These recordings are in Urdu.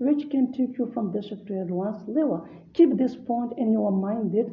which can take you from basic to advanced level. Keep this point in your mind that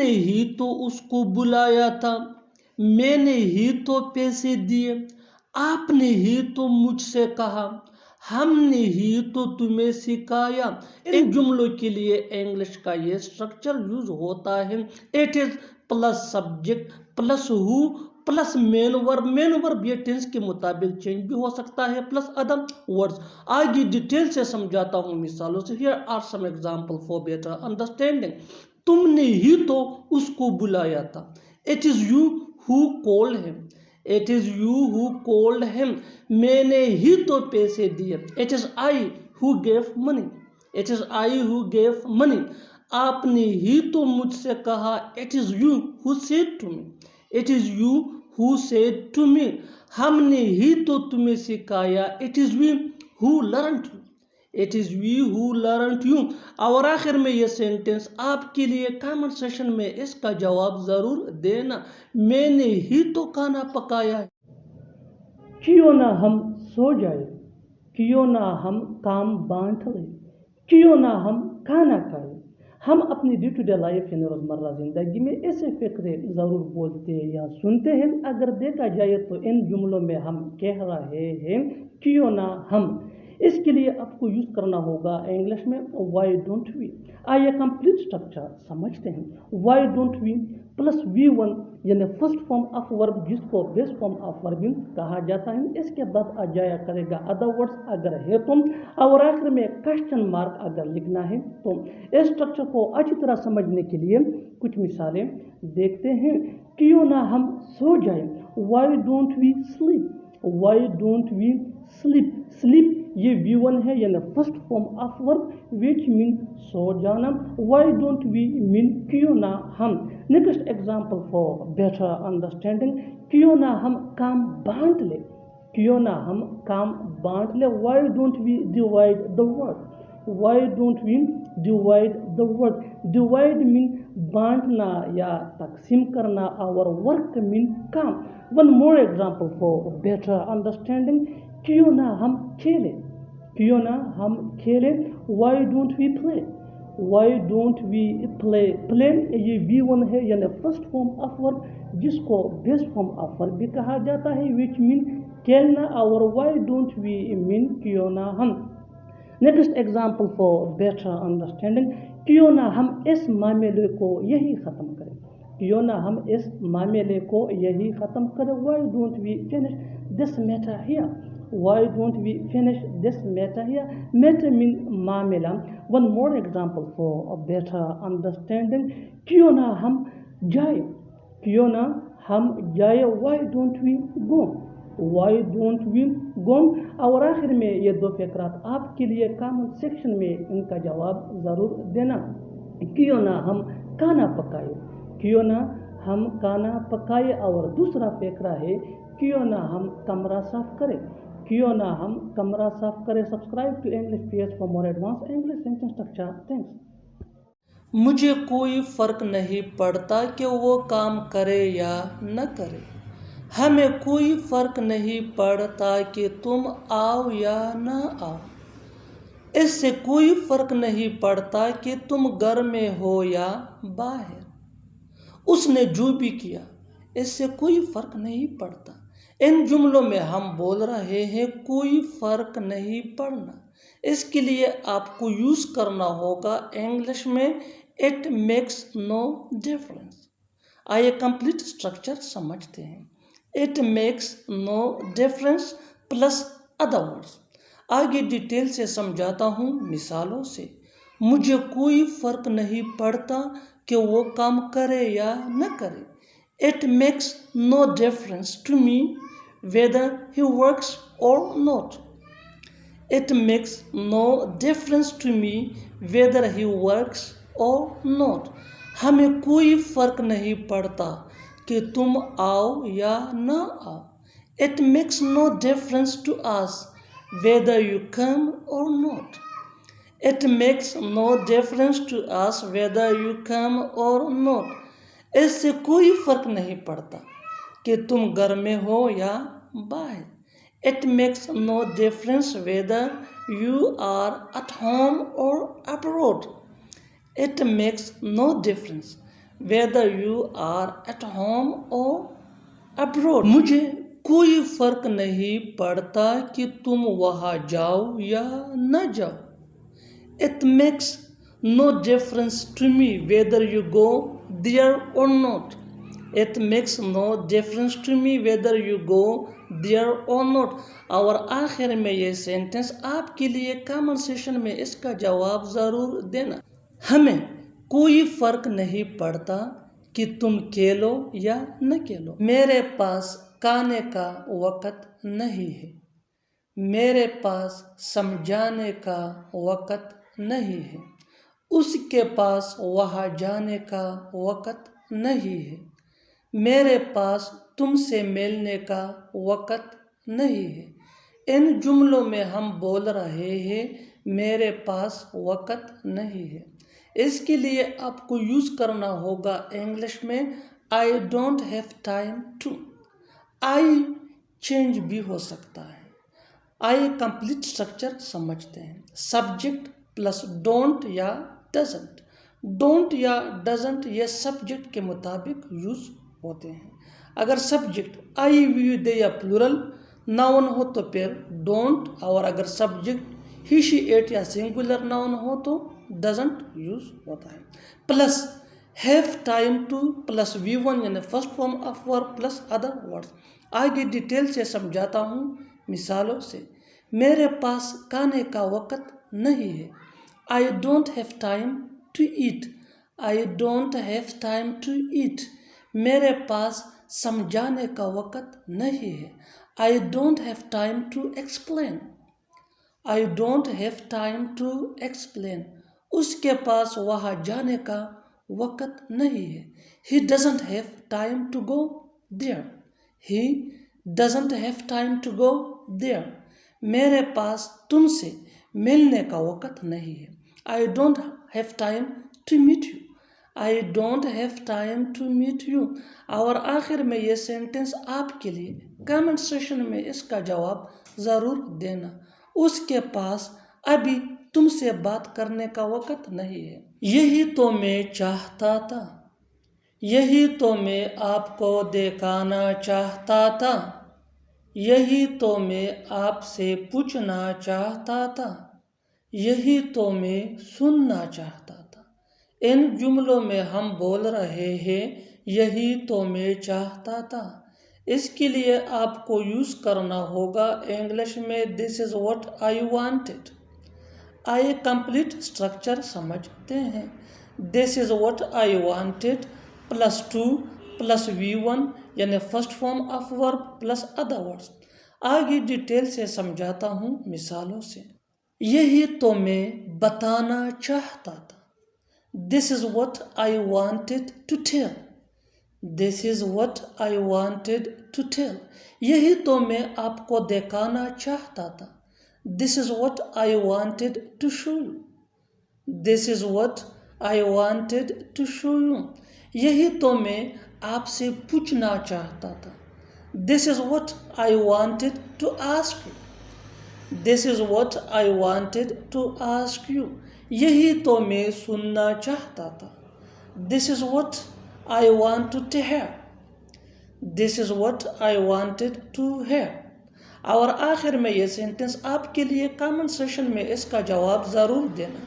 نے ہی تو اس کو بلایا تھا، میں نے ہی تو پیسے دیے، آپ نے ہی تو مجھ سے کہا، ہم نے ہی تو تمہیں سکھایا۔ ان جملوں کے لیے انگلش کا یہ سٹرکچر یوز ہوتا ہے۔ It is plus subject plus who plus main verb. Main ورب یہ ٹینس کے مطابق چینج بھی ہو سکتا ہے، پلس ادر ورڈز۔ آگے ڈیٹیل سے سمجھاتا ہوں مثالوں سے۔ Here are some examples for better understanding۔ تم نے ہی تو اس کو بلایا تھا۔ It is you who called him۔ It is you who called him۔ میں نے ہی تو پیسے دیے۔ It is I who gave money۔ It is I who gave money۔ آپ نے ہی تو مجھ سے کہا۔ It is you who said to me۔ It is you who said to me۔ ہم نے ہی تو تمہیں سکھایا۔ It is we who learned you۔ It is we who learned you۔ اور آخر میں یہ سینٹنس آپ کے لیے کامنٹ سیشن میں اس کا جواب ضرور دینا۔ میں نے ہی تو کھانا پکایا ہے۔ کیوں نہ ہم سو جائے، کیوں نہ ہم کام بانٹ لیں، کیوں نہ ہم کھانا کھائیں۔ ہم اپنی ڈے ٹو ڈے لائف یعنی روزمرہ زندگی میں ایسے فقرے ضرور بولتے یا سنتے ہیں۔ اگر دیکھا جائے تو ان جملوں میں ہم کہہ رہے ہیں کیوں نہ ہم۔ اس کے لیے آپ کو یوز کرنا ہوگا انگلش میں وائی ڈونٹ وی۔ آئیے کمپلیٹ سٹرکچر سمجھتے ہیں۔ Y don't we plus V1 یعنی فرسٹ فارم آف ورب جس کو بیس فارم آف ورب کہا جاتا ہے۔ اس کے بعد آ جایا کرے گا ادر ورڈز اگر ہے تو، اور آخر میں کوسچن مارک اگر لکھنا ہے تو۔ اس سٹرکچر کو اچھی طرح سمجھنے کے لیے کچھ مثالیں دیکھتے ہیں۔ کیوں نہ ہم سو جائیں، why don't we sleep. Why don't we sleep. Sleep یہ V1 ہے یعنی فرسٹ فارم آف ورب وچ مین سو جانا۔ وائی ڈونٹ وی مین کیوں نہ ہم۔ Next example for better understanding. کیوں نہ ہم کام بانٹ لیں، کیوں نہ ہم کام بانٹ لیں۔ Why don't we divide the work. Why don't we divide the work. Divide مین بانٹنا یا تقسیم کرنا اور ورک مین کام۔ One more example for better understanding. کیوں نہ ہم کھیلیں، کیوں نہ ہم کھیلیں۔ Why don't we play. Why don't we play. Play یہ V1 ہے یعنی فرسٹ فارم آف ورب جس کو بیس فارم آف ورب بھی کہا جاتا ہے وچ مین کھیلنا، اور وائی ڈونٹ وی مین کیوں نہ ہم۔ Next example for better understanding. کیوں نہ ہم اس معاملے کو یہی ختم کریں، کیوں نہ ہم اس معاملے کو یہی ختم کریں۔ Why don't we finish this matter here. Why don't we finish this matter here؟ Matter mean معاملہ۔ One more example for a better understanding۔ کیوں نہ ہم جائیں، کیوں نہ ہم جائیں۔ Why don't we go؟ Why don't we go؟ اور آخر میں یہ دو فقرات آپ کے لیے کامنٹ سیکشن میں ان کا جواب ضرور دینا۔ کیوں نہ ہم کھانا پکائے، کیوں نہ ہم کھانا پکائے، اور دوسرا فقرہ ہے کیوں نہ ہم کمرہ صاف کریں، کیوں نہ ہم کمرہ صاف کریں۔ Subscribe to English page for more advance English sentence structure. Thanks. مجھے کوئی فرق نہیں پڑتا کہ وہ کام کرے یا نہ کرے۔ ہمیں کوئی فرق نہیں پڑتا کہ تم آؤ یا نہ آؤ۔ اس سے کوئی فرق نہیں پڑتا کہ تم گھر میں ہو یا باہر۔ اس نے جو بھی کیا اس سے کوئی فرق نہیں پڑتا۔ ان جملوں میں ہم بول رہے ہیں کوئی فرق نہیں پڑنا۔ اس کے لیے آپ کو یوز کرنا ہوگا انگلش میں اٹ میکس نو ڈفرینس۔ آئیے کمپلیٹ سٹرکچر سمجھتے ہیں۔ It makes no difference plus other words. آگے ڈیٹیل سے سمجھاتا ہوں مثالوں سے۔ مجھے کوئی فرق نہیں پڑتا کہ وہ کام کرے یا نہ کرے۔ It makes no difference to me whether he works or not۔ It makes no difference to me whether he works or not۔ ہمیں کوئی فرق نہیں پڑتا کہ تم آؤ یا نہ آؤ۔ It makes no difference to us whether you come or not۔ It makes no difference to us whether you come or not۔ اس سے کوئی فرق نہیں پڑتا کہ تم گھر میں ہو یا باہر۔ It makes no difference whether you are at home or abroad۔ It makes no difference whether you are at home or abroad. مجھے کوئی فرق نہیں پڑتا کہ تم وہاں جاؤ یا نہ جاؤ. It makes no difference to me whether you go there or not. It makes no difference to me whether you go there or not. اور آخر میں یہ سینٹنس آپ کے لیے کامنٹ سیشن میں اس کا جواب ضرور دینا. ہمیں کوئی فرق نہیں پڑتا کہ تم کھیلو یا نہ کھیلو. میرے پاس کھانے کا وقت نہیں ہے. میرے پاس سمجھانے کا وقت نہیں ہے. اس کے پاس وہاں جانے کا وقت نہیں ہے. میرے پاس تم سے ملنے کا وقت نہیں ہے. ان جملوں میں ہم بول رہے ہیں میرے پاس وقت نہیں ہے. اس کے لیے آپ کو یوز کرنا ہوگا انگلش میں I don't have time to. I change بھی ہو سکتا ہے. I کمپلیٹ اسٹرکچر سمجھتے ہیں. سبجیکٹ پلس ڈونٹ یا ڈزنٹ. ڈونٹ یا ڈزنٹ یہ سبجیکٹ کے مطابق یوز ہوتے ہیں. اگر سبجیکٹ آئی وی دے یا پلورل ناؤن ہو تو پھر ڈونٹ، اور اگر سبجیکٹ ہی شی ایٹ یا سنگولر ناؤن ہو تو ڈزنٹ یوز ہوتا ہے. Plus have time to plus V1 یعنی first form of verb plus other words. آگے ڈیٹیل سے سمجھاتا ہوں مثالوں سے. میرے پاس کھانے کا وقت نہیں ہے. I don't have time to eat. I don't have time to eat. میرے پاس سمجھانے کا وقت نہیں ہے. I don't have time to explain. I don't have time to explain. اس کے پاس وہاں جانے کا وقت نہیں ہے. He doesn't have time to go there. He doesn't have time to go there. میرے پاس تم سے ملنے کا وقت نہیں ہے. I don't have time to meet you. I don't have time to meet you. اور آخر میں یہ سینٹنس آپ کے لیے کامنٹ سیشن میں اس کا جواب ضرور دینا. اس کے پاس ابھی تم سے بات کرنے کا وقت نہیں ہے. یہی تو میں چاہتا تھا. یہی تو میں آپ کو دکھانا چاہتا تھا. یہی تو میں آپ سے پوچھنا چاہتا تھا. یہی تو میں سننا چاہتا تھا. ان جملوں میں ہم بول رہے ہیں یہی تو میں چاہتا تھا. اس کے لیے آپ کو یوز کرنا ہوگا انگلش میں this is what I wanted. آئی کمپلیٹ اسٹرکچر سمجھتے ہیں. This is what I wanted plus to plus V1 یعنی first form of verb plus other words. آگے ڈیٹیل سے سمجھاتا ہوں مثالوں سے. یہی تو میں بتانا چاہتا تھا. This is what I wanted to tell. This is what I wanted to tell. یہی تو میں آپ کو دکھانا چاہتا تھا. This is what I wanted to show you. This is what I wanted to show you. یہی تو میں آپ سے پوچھنا چاہتا تھا. This is what I wanted to ask you. This is what I wanted to ask you. یہی تو میں سننا چاہتا تھا. This is what I wanted to hear. This is what I wanted to hear. اور آخر میں یہ سینٹنس آپ کے لیے کامنٹ سیشن میں اس کا جواب ضرور دینا.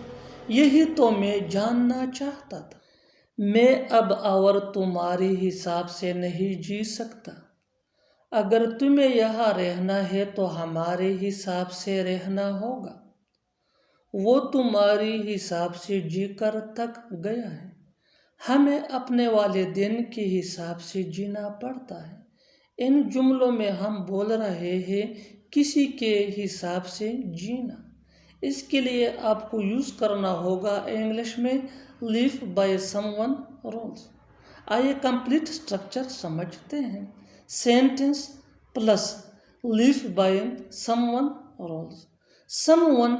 یہی تو میں جاننا چاہتا تھا. میں اب اور تمہاری حساب سے نہیں جی سکتا. اگر تمہیں یہاں رہنا ہے تو ہمارے حساب سے رہنا ہوگا. وہ تمہاری حساب سے جی کر تک گیا ہے. ہمیں اپنے والدین کے حساب سے جینا پڑتا ہے. ان جملوں میں ہم بول رہے ہیں کسی کے حساب سے جینا. اس کے لیے آپ کو یوز کرنا ہوگا انگلش میں live by someone rules. آئیے کمپلیٹ اسٹرکچر سمجھتے ہیں. Sentence plus live by someone rules. someone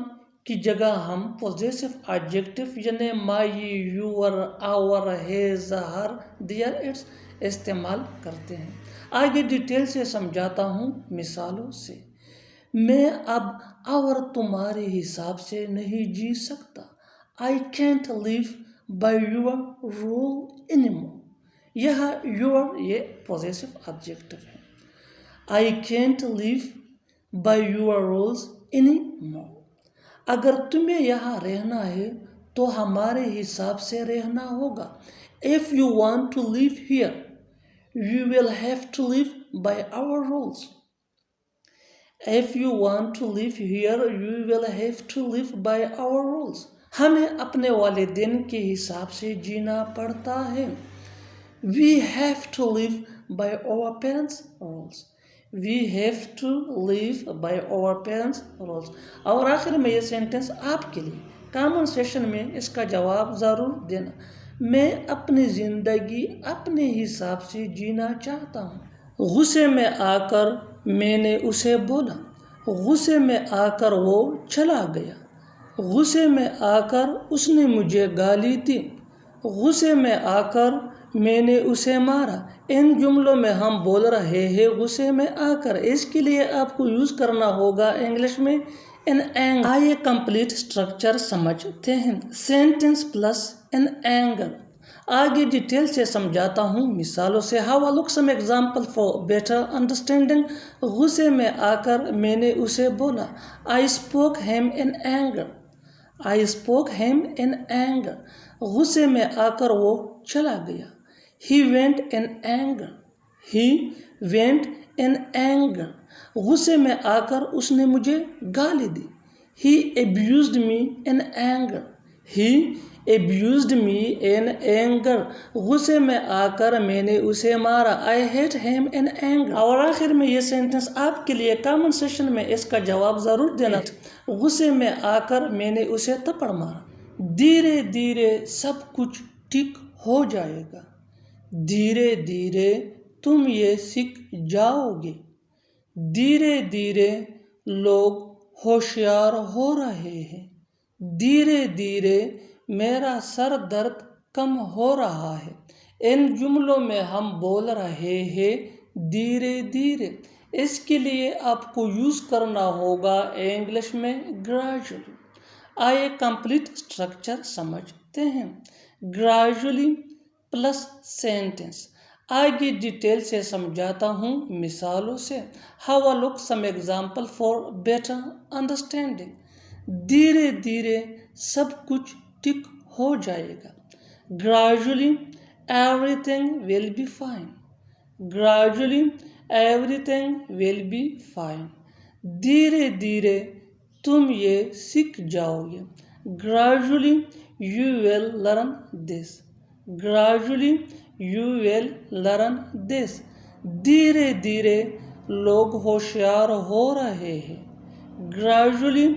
کی جگہ ہم پوزیسو ایڈجیکٹو یعنی my your our his her their its استعمال کرتے ہیں. آگے ڈیٹیل سے سمجھاتا ہوں مثالوں سے. میں اب اور تمہارے حساب سے نہیں جی سکتا. I can't live by your rule anymore. یہاں یور یہ پوزیسو ایڈجیکٹو ہے. I can't live by your rules anymore. اگر تمہیں یہاں رہنا ہے تو ہمارے حساب سے رہنا ہوگا. If you want to live here, you will have to live by our rules. If you want to live here, you will have to live by our rules. ہمیں اپنے والدین کے حساب سے جینا پڑتا ہے. We have to live by our parents' rules. We have to live by our parents' rules. اور آخر میں یہ سینٹنس آپ کے لیے کامن سیشن میں اس کا جواب ضرور دینا. میں اپنی زندگی اپنے حساب سے جینا چاہتا ہوں. غصے میں آ کر میں نے اسے بولا. غصے میں آ کر وہ چلا گیا. غصے میں آ کر اس نے مجھے گالی دی. غصے میں آ کر میں نے اسے مارا. ان جملوں میں ہم بول رہے ہیں غصے میں آ کر. اس کے لیے آپ کو یوز کرنا ہوگا انگلش میں ان اینگر. آئیے کمپلیٹ اسٹرکچر سمجھتے ہیں. Sentence plus in anger. آگے ڈیٹیل سے سمجھاتا ہوں مثالوں سے. How look some example for better understanding. غصے میں آ کر میں نے اسے بولا. I spoke him in anger. I spoke him in anger. غصے میں آ کر وہ چلا گیا. He went in anger. He went in anger. غصے میں آ کر اس نے مجھے گالی دی. He abused me in anger. He abused me in anger. غصے میں آ کر میں نے اسے مارا. I hit him in anger. اور آخر میں یہ سینٹنس آپ کے لیے کامن سیشن میں اس کا جواب ضرور دینا. غصے میں آ کر میں نے اسے تھپڑ مارا. دھیرے دھیرے سب کچھ ٹھیک ہو جائے گا. دھیرے دھیرے تم یہ سیکھ جاؤ گے. دھیرے دھیرے لوگ ہوشیار ہو رہے ہیں. دھیرے دھیرے میرا سر درد کم ہو رہا ہے. ان جملوں میں ہم بول رہے ہیں دھیرے دھیرے. اس کے لیے آپ کو یوز کرنا ہوگا انگلش میں گریجولی. آئیے کمپلیٹ اسٹرکچر سمجھتے ہیں. Gradually plus sentence. آگے ڈیٹیل سے سمجھاتا ہوں مثالوں سے. How look some example for better understanding. دھیرے دھیرے سب کچھ ٹھیک ہو جائے گا. Gradually everything will be fine. Gradually everything will be fine. دھیرے دھیرے تم یہ سیکھ جاؤ گے. Gradually you will learn this. Gradually you will learn this. دھیرے دھیرے لوگ ہوشیار ہو رہے ہیں. Gradually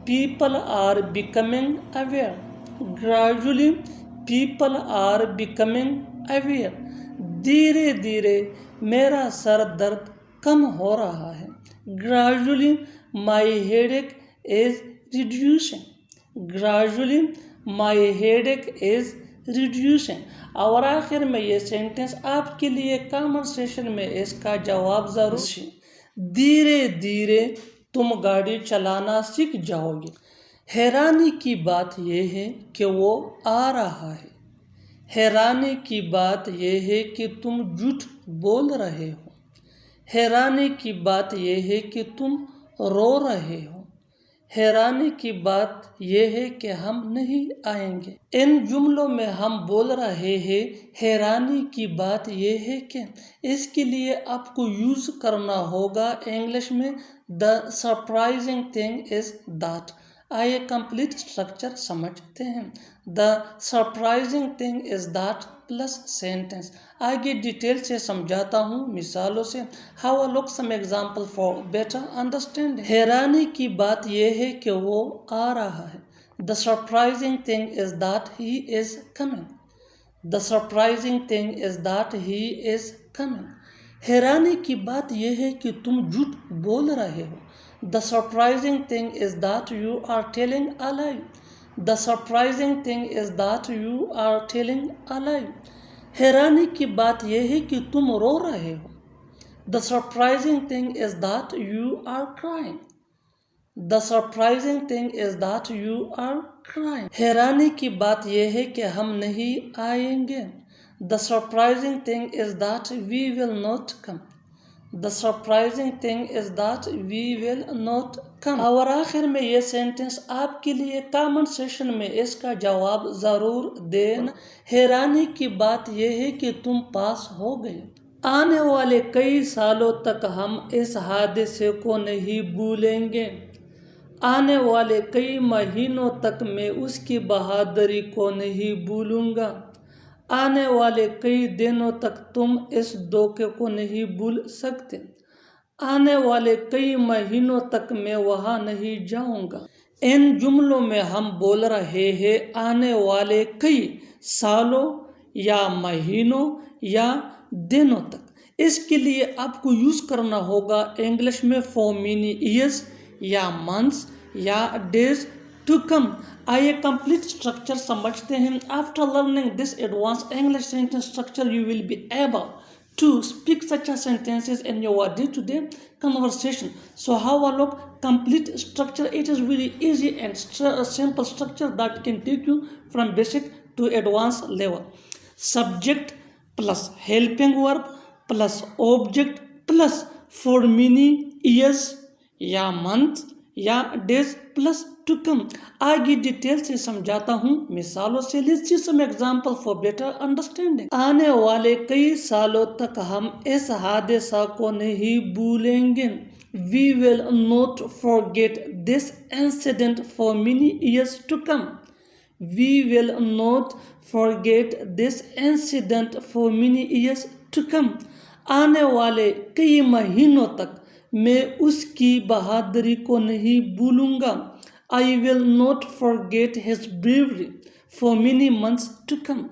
people are becoming aware. Gradually people are becoming aware. دھیرے دھیرے میرا سر درد کم ہو رہا ہے. Gradually my headache is reducing. Gradually my headache is reducing. اور آخر میں یہ سینٹنس آپ کے لیے کامن سیشن میں اس کا جواب ضرور ہے. دھیرے دھیرے تم گاڑی چلانا سیکھ جاؤ گے. حیرانی کی بات یہ ہے کہ وہ آ رہا ہے. حیرانی کی بات یہ ہے کہ تم جھوٹ بول رہے ہو. حیرانی کی بات یہ ہے کہ تم رو رہے ہو. حیرانی کی بات یہ ہے کہ ہم نہیں آئیں گے. ان جملوں میں ہم بول رہے ہیں حیرانی کی بات یہ ہے کہ. اس کے لیے آپ کو یوز کرنا ہوگا انگلش میں the surprising thing is that. آئیے کمپلیٹ اسٹرکچر سمجھتے ہیں. the surprising thing is that plus sentence. آگے ڈیٹیل سے سمجھاتا ہوں مثالوں سے. How look some example for better understanding. حیرانی کی بات یہ ہے کہ وہ آ رہا ہے. the surprising thing is that he is coming. the surprising thing is that he is coming. حیرانی کی بات یہ ہے کہ تم جھوٹ بول رہے ہو. the surprising thing is that you are telling a lie. the surprising thing is that you are telling a lie. حیرانی کی بات یہ ہے کہ تم رو رہے ہو. the surprising thing is that you are crying. the surprising thing is that you are crying. حیرانی کی بات یہ ہے کہ ہم نہیں آئیں گے. The surprising thing is that we will not come. The surprising thing is that we will not come. اور آخر میں یہ سینٹنس آپ کے لیے کامنٹ سیشن میں اس کا جواب ضرور دینا. حیرانی کی بات یہ ہے کہ تم پاس ہو گئے. آنے والے کئی سالوں تک ہم اس حادثے کو نہیں بھولیں گے. آنے والے کئی مہینوں تک میں اس کی بہادری کو نہیں بھولوں گا. آنے والے کئی دنوں تک تم اس دھوکے کو نہیں بھول سکتے. آنے والے کئی مہینوں تک میں وہاں نہیں جاؤں گا. ان جملوں میں ہم بول رہے ہیں آنے والے کئی سالوں یا مہینوں یا دنوں تک. اس کے لیے آپ کو یوز کرنا ہوگا انگلش میں فار مینی ایئرس یا منتھس یا ڈیز ٹو کم. آئیے کمپلیٹ اسٹرکچر سمجھتے ہیں. After learning this advance English sentence structure you will be able to speak such a sentences in your day-to-day conversation. So how a look complete structure? It is very easy and simple structure that can take you from basic to advanced level. Subject plus helping verb plus object plus for many years یا month یا days plus to come. آگے ڈیٹیل سے سمجھاتا ہوں مثالوں سے. Let's see some example for better understanding. آنے والے کئی سالوں تک ہم اس حادثہ کو نہیں بھولیں گے. We will not forget this incident for many years to come. We will not forget this incident for many years to come. آنے والے کئی مہینوں تک میں اس کی بہادری کو نہیں بھولوں گا. I will not forget his bravery for many months to come.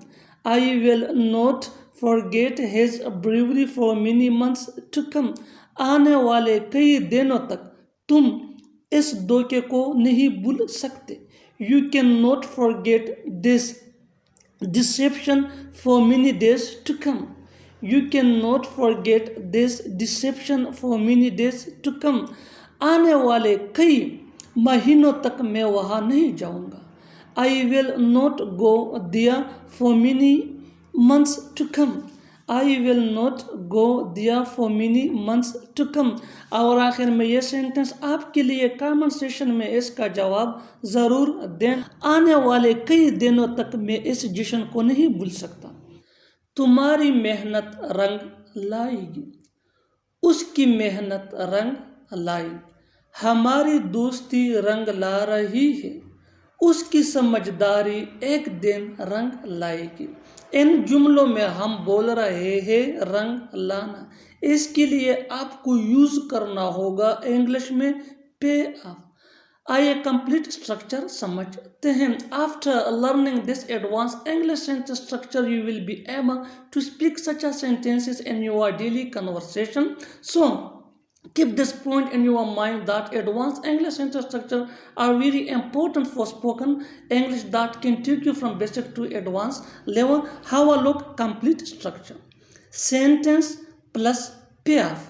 I will not forget his bravery for many months to come. آنے والے کئی دنوں تک تم اس دھوکے کو نہیں بھول سکتے. You cannot forget this deception for many days to come. You cannot forget this deception for many days to come. آنے والے کئی مہینوں تک میں وہاں نہیں جاؤں گا. I will not go there for many months to come. I will not go there for many months to come. اور آخر میں یہ سینٹنس آپ کے لیے کامن سیشن میں اس کا جواب ضرور دیں. آنے والے کئی دنوں تک میں اس جشن کو نہیں بھول سکتا. تمہاری محنت رنگ لائے گی. اس کی محنت رنگ لائی. ہماری دوستی رنگ لا رہی ہے. اس کی سمجھداری ایک دن رنگ لائے گی. ان جملوں میں ہم بول رہے ہیں رنگ لانا. اس کے لیے آپ کو یوز کرنا ہوگا انگلش میں پے آف. آئیے کمپلیٹ اسٹرکچر سمجھتے ہیں. After learning this advance English sentence structure you will be able to speak such a sentences in your daily conversation. So keep this point in your mind that advanced English sentence structure are very important for spoken English that can take you from basic to advanced level. How a look complete structure. Sentence plus payoff.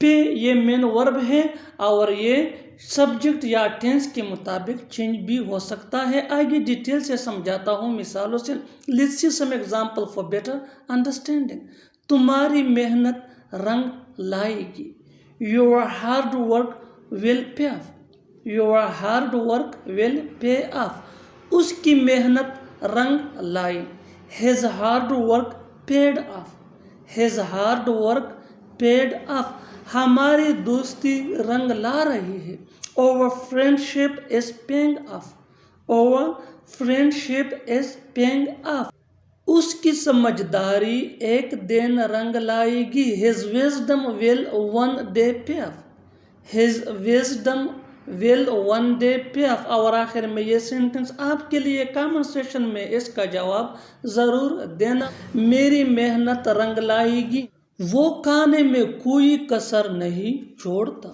Pay یہ مین ورب ہے اور یہ سبجیکٹ یا ٹینس کے مطابق چینج بھی ہو سکتا ہے. آگے ڈیٹیل سے سمجھاتا ہوں مثالوں سے. Let's see some example for better understanding. تمہاری محنت رنگ لائے گی. Your hard work will pay off. Your hard work will pay off. اس کی محنت رنگ لائی. His hard work paid off. His hard work paid off. ہماری دوستی رنگ لا رہی ہے. Our friendship is paying off. Our friendship is paying off. اس کی سمجھداری ایک دن رنگ لائے گی. His wisdom will one day pay off. His wisdom will one day pay off. اور آخر میں یہ سینٹنس آپ کے لیے کامن سیشن میں اس کا جواب ضرور دینا. میری محنت رنگ لائے گی. وہ کھانے میں کوئی کسر نہیں چھوڑتا.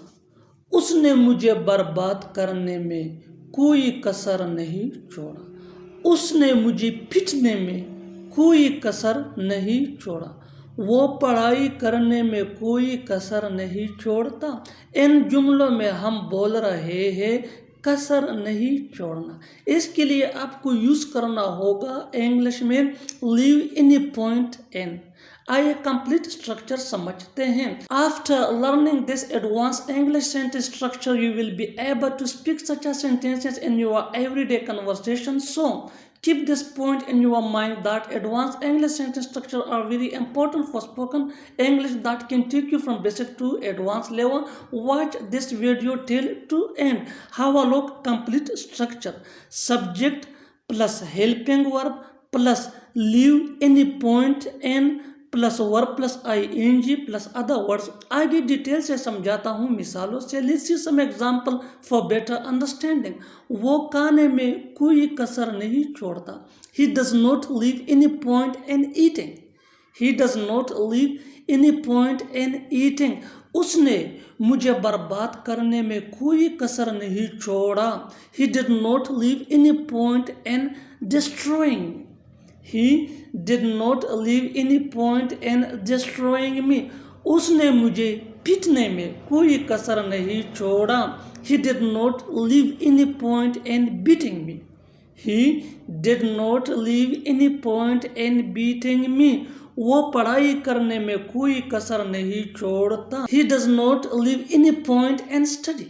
اس نے مجھے برباد کرنے میں کوئی کسر نہیں چھوڑا. اس نے مجھے پٹنے میں کوئی کسر نہیں چھوڑا. وہ پڑھائی کرنے میں کوئی کسر نہیں چھوڑتا. ان جملوں میں ہم بول رہے ہیں کسر نہیں چھوڑنا. اس کے لیے آپ کو یوز کرنا ہوگا انگلش میں لیو اینی پوائنٹ ان. آئیے کمپلیٹ اسٹرکچر سمجھتے ہیں. After learning this advance English sentence structure you will be able to speak such a sentences in your every day conversation. So keep this point in your mind that advanced English sentence structure are very important for spoken English that can take you from basic to advanced level. Watch this video till to end. Have a look. Complete structure: subject plus helping verb plus leave any point in plus verb plus ing plus other words. آگے ڈیٹیل سے سمجھاتا ہوں مثالوں سے. Let's see some example for better understanding. وہ کھانے میں کوئی کسر نہیں چھوڑتا. He does not leave any point in eating. He does not leave any point in eating. اس نے مجھے برباد کرنے میں کوئی کسر نہیں چھوڑا. He did not leave any point in destroying. He did not leave any point in destroying me. اس نے مجھے پیٹنے میں کوئی کسر نہیں چھوڑا. He did not leave any point in beating me. He did not leave any point in beating me. وہ پڑھائی کرنے میں کوئی کسر نہیں چھوڑتا. He does not leave any point in study.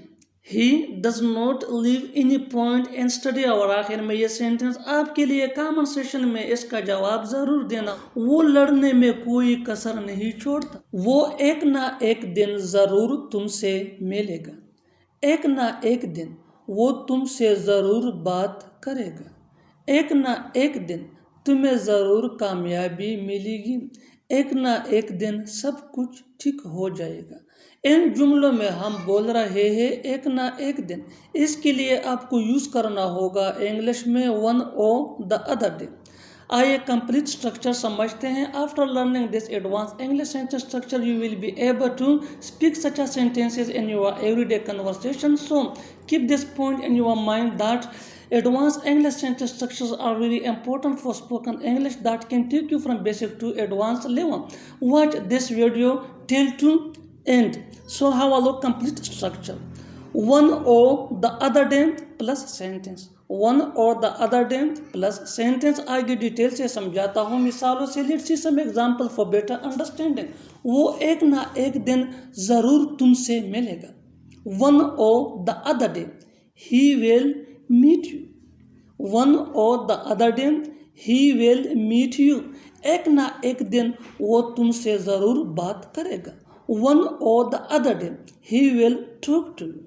He does not leave any point in study. اور آخر میں یہ سینٹنس آپ کے لیے کامن سیشن میں اس کا جواب ضرور دینا. وہ لڑنے میں کوئی کسر نہیں چھوڑتا. وہ ایک نہ ایک دن ضرور تم سے ملے گا. ایک نہ ایک دن وہ تم سے ضرور بات کرے گا. ایک نہ ایک دن تمہیں ضرور کامیابی ملے گی. ایک نہ ایک دن سب کچھ ٹھیک ہو جائے گا. ان جملوں میں ہم بول رہے ہیں ایک نہ ایک دن. اس کے لیے آپ کو یوز کرنا ہوگا انگلش میں one or the other day. آئیے کمپلیٹ اسٹرکچر سمجھتے ہیں. After learning this advance English sentence structure you will be able to speak such a sentences in your every day conversation. So keep this point in your mind that advanced English sentence structures are very important for spoken English that can take you from basic to advanced level. Watch this video till to end. So have a look. Complete structure: one or the other day plus sentence. One or the other day plus sentence. آگے ڈیٹیل سے سمجھاتا ہوں مثالوں سے. Let's see some example for better understanding. وہ ایک نہ ایک دن ضرور تم سے ملے گا. One or the other day he will meet you. One or the other day he will meet you. ایک نہ ایک دن وہ تم سے ضرور بات کرے گا. One or the other day he will talk to you.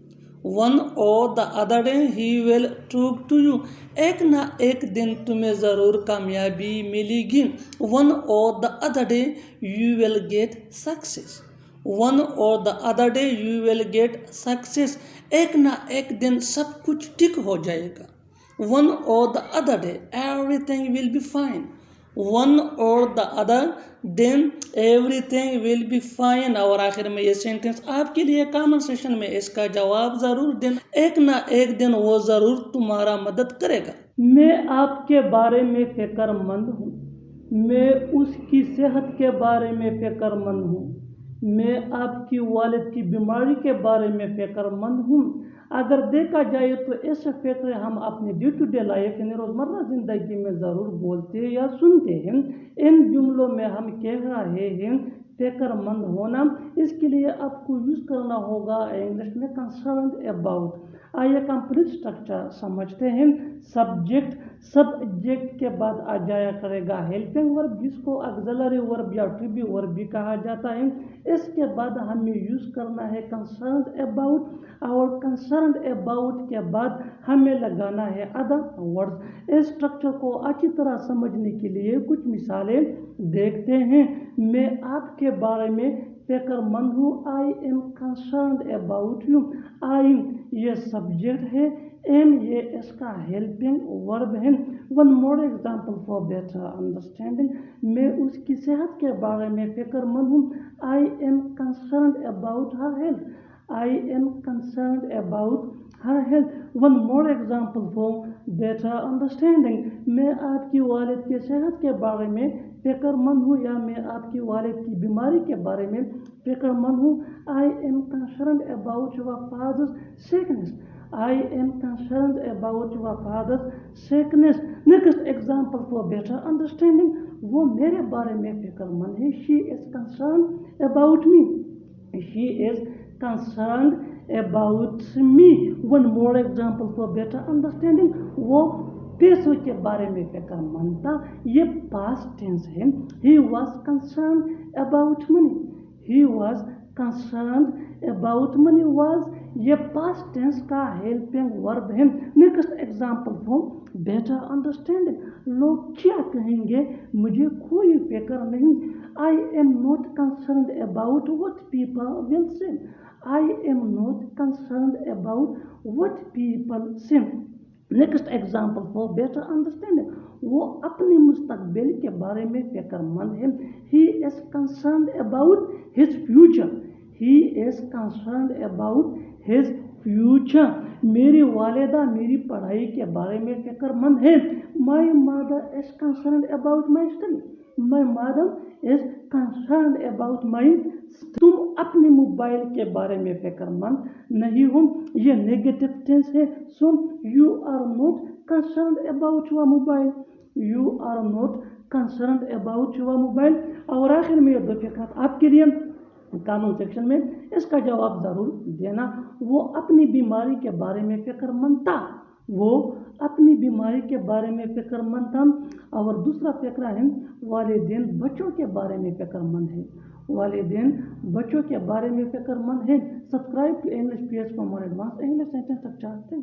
One or the other day he will talk to you. ایک نہ ایک دن تمہیں ضرور کامیابی ملے گی. One or the other day you will get success. One or the other day you will get success. ایک نہ ایک دن سب کچھ ٹھیک ہو جائے گا. One or the other day everything will be fine. One or the other day everything will be fine. اور آخر میں یہ سینٹنس آپ کے لیے کامن سیشن میں اس کا جواب ضرور دینا. ایک نہ ایک دن وہ ضرور تمہارا مدد کرے گا. میں آپ کے بارے میں فکر مند ہوں. میں اس کی صحت کے بارے میں فکر مند ہوں. میں آپ کی والد کی بیماری کے بارے میں فکر مند ہوں. اگر دیکھا جائے تو اس فکر ہم اپنی ڈے ٹو ڈے لائف یعنی روزمرہ زندگی میں ضرور بولتے یا سنتے ہیں. ان جملوں میں ہم کہہ رہے ہیں فکر مند ہونا. اس کے لیے آپ کو یوز کرنا ہوگا انگلش میں کنسرنڈ اباؤٹ. آئیے کمپلیٹ اسٹرکچر سمجھتے ہیں. سبجیکٹ کے بعد آ جایا کرے گا ہیلپنگ ورب جس کو آگزیلری ورب یا ٹریبی ورب بھی کہا جاتا ہے. اس کے بعد ہمیں یوز کرنا ہے کنسرنڈ اباؤٹ اور کنسرنڈ اباؤٹ کے بعد ہمیں لگانا ہے ادر ورڈز. اس اسٹرکچر کو اچھی طرح سمجھنے کے لیے کچھ مثالیں دیکھتے ہیں. میں آپ کے بارے میں فکر مند ہوں. I am concerned about you. I یہ سبجیکٹ ہے. ایم یہ اس کا ہیلپنگ ورب ہے. One more example for better understanding. میں اس کی صحت کے بارے میں فکر مند ہوں. I am concerned about her health. I am concerned about her health. One more example for better understanding. میں آپ کی والد کی صحت کے بارے میں فکر مند ہوں یا میں آپ کی والد کی بیماری کے بارے میں فکر مند ہوں. I am concerned about your father's sickness. I am concerned about your father's sickness. Next example for better understanding, وہ میرے بارے میں فکر مند ہے. She is concerned about me. She is concerned about me. One more example for better understanding, وہ پیسوں کے بارے میں فکر مند تھا. یہ past tense ہے. He was concerned about money. He was concerned about money was یہ past tense کا helping verb ہے. Next example for better understanding, لوگ کیا کہیں گے مجھے کوئی فکر نہیں. I am not concerned about what people will say. I am not concerned about what people say. Next example for better understanding, وہ اپنے مستقبل کے بارے میں فکر مند ہے. He is concerned about his future. He is concerned about his future. میری والدہ میری پڑھائی کے بارے میں فکر مند ہے. My mother is concerned about my study. My mother is concerned about my study. تم اپنے موبائل کے بارے میں فکر مند نہیں ہو. یہ نیگیٹو ٹینس ہے. So you are not concerned about your mobile. You are not concerned about your mobile. اور آخر میں یہ دو فقرات آپ کے لیے کامنٹ سیکشن میں اس کا جواب ضرور دینا. وہ اپنی بیماری کے بارے میں فکر مند تھا. وہ اپنی بیماری کے بارے میں فکر مند تھا. اور دوسرا فقرہ ہے والدین بچوں کے بارے میں فکر مند ہے. والدین بچوں کے بارے میں فکر مند ہے. Subscribe to English page for more advance English sentence structure.